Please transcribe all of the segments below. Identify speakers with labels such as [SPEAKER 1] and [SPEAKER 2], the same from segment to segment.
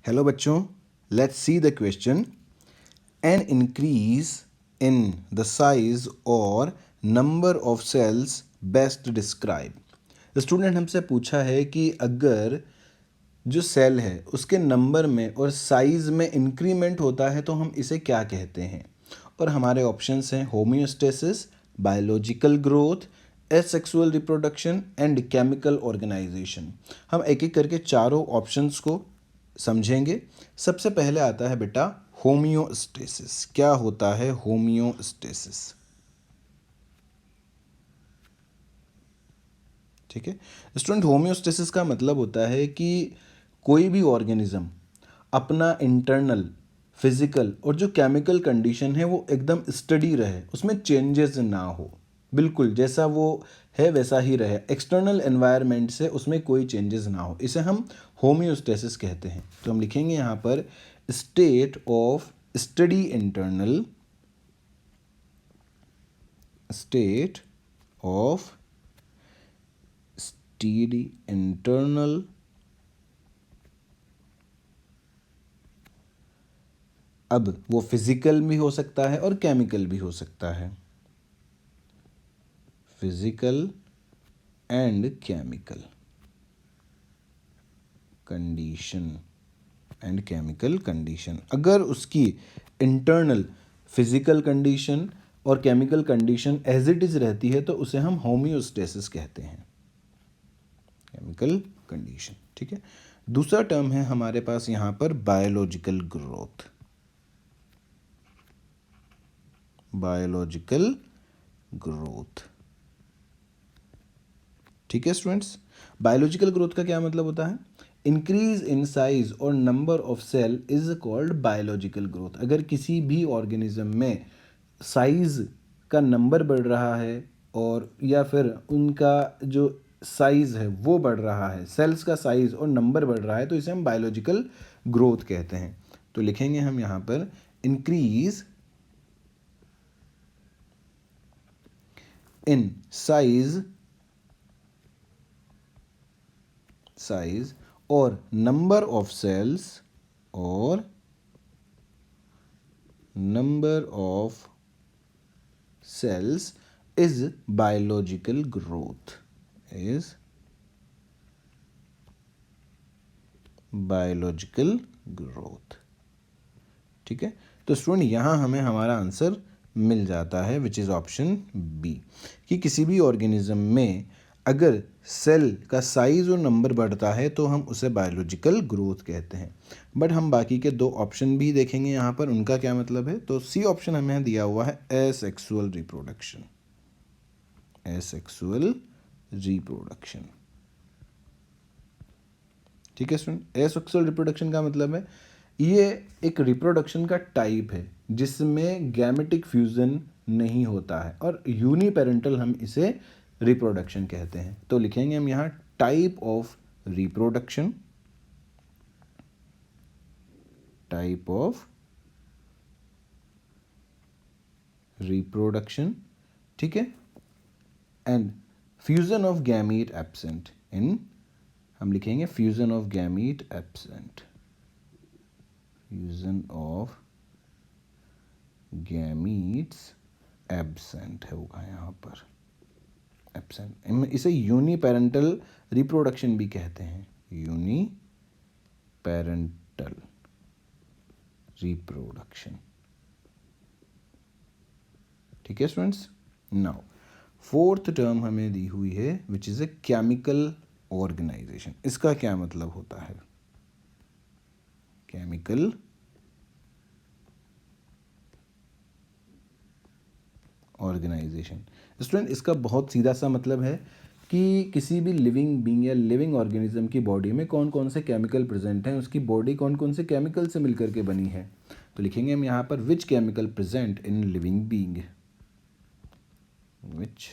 [SPEAKER 1] Hello बच्चों, let's see the question. An increase in the size और number of cells best describe. Student हमसे पूछा है कि अगर जो सेल है उसके नंबर में और साइज में इंक्रीमेंट होता है तो हम इसे क्या कहते हैं. और हमारे ऑप्शंस हैं homeostasis, biological growth, asexual reproduction and chemical organisation. हम एक एक करके चारों ऑप्शंस को समझेंगे. सबसे पहले आता है बेटा होम्योस्टेसिस. क्या होता है होम्योस्टेसिस? ठीक है स्टूडेंट, होम्योस्टेसिस का मतलब होता है कि कोई भी ऑर्गेनिज्म अपना इंटरनल फिजिकल और जो केमिकल कंडीशन है वो एकदम स्टडी रहे, उसमें चेंजेस ना हो, बिल्कुल जैसा वो है वैसा ही रहे, एक्सटर्नल एनवायरनमेंट से उसमें कोई चेंजेस ना हो. इसे हम होम्योस्टेसिस कहते हैं. तो हम लिखेंगे यहाँ पर state of study internal, state of study internal अब वो फिजिकल भी हो सकता है और केमिकल भी हो सकता है. Physical and chemical condition and chemical condition. अगर उसकी इंटरनल फिजिकल कंडीशन और chemical condition as it is रहती है तो उसे हम होम्योस्टेसिस कहते हैं, केमिकल कंडीशन. ठीक है. दूसरा टर्म है हमारे पास यहाँ पर बायोलॉजिकल ग्रोथ. Biological growth. ठीक है स्टूडेंट्स, बायोलॉजिकल ग्रोथ का क्या मतलब होता है? इंक्रीज इन साइज और number of cell is called biological growth. अगर किसी भी ऑर्गेनिज्म में साइज का नंबर बढ़ रहा है और या फिर उनका जो साइज है वो बढ़ रहा है, सेल्स का साइज और नंबर बढ़ रहा है, तो इसे हम बायोलॉजिकल ग्रोथ कहते हैं. तो लिखेंगे हम यहाँ पर इंक्रीज इन साइज और नंबर ऑफ सेल्स और number of cells is biological growth, is biological growth. ठीक है. तो स्टूडेंट यहाँ हमें हमारा आंसर मिल जाता है विच इज़ ऑप्शन बी, कि किसी भी ऑर्गेनिज्म में अगर सेल का साइज और नंबर बढ़ता है तो हम उसे बायोलॉजिकल ग्रोथ कहते हैं. बट हम बाकी के दो ऑप्शन भी देखेंगे यहाँ पर, उनका क्या मतलब है. तो सी ऑप्शन हमें दिया हुआ है एसेक्सुअल रिप्रोडक्शन, एसेक्सुअल रिप्रोडक्शन. ठीक है स्टूडेंट, एसेक्सुअल रिप्रोडक्शन का मतलब है ये एक रिप्रोडक्शन का टाइप है जिसमें गैमेटिक फ्यूजन नहीं होता है और यूनिपेरेंटल हम इसे रिप्रोडक्शन कहते हैं. तो लिखेंगे हम यहाँ type of reproduction, type of reproduction. ठीक है. And fusion of gamete absent in, हम लिखेंगे fusion of gamete absent, fusion of gametes absent होगा यहाँ पर, एब्सेंट. इसे यूनिपेरेंटल रिप्रोडक्शन भी कहते हैं, यूनिपेरेंटल रिप्रोडक्शन. ठीक है स्टूडेंट्स. नाउ फोर्थ टर्म हमें दी हुई है which is a chemical organisation. इसका क्या मतलब होता है? Chemical organisation. स्टूडेंट इसका बहुत सीधा सा मतलब है कि किसी भी लिविंग बीइंग या लिविंग ऑर्गेनिज्म की बॉडी में कौन कौन से केमिकल प्रेजेंट हैं, उसकी बॉडी कौन कौन से केमिकल से मिलकर के बनी है. तो लिखेंगे हम यहाँ पर which chemical present in living being, which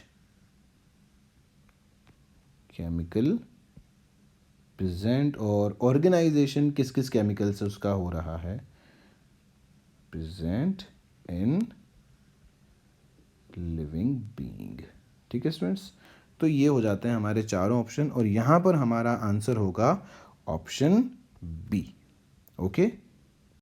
[SPEAKER 1] chemical present, और ऑर्गेनाइजेशन किस किस केमिकल से उसका हो रहा है, प्रेजेंट इन लिविंग बीइंग. ठीक है स्टूडेंट्स, तो ये हो जाते हैं हमारे चारों ऑप्शन और यहाँ पर हमारा आंसर होगा ऑप्शन बी. Okay.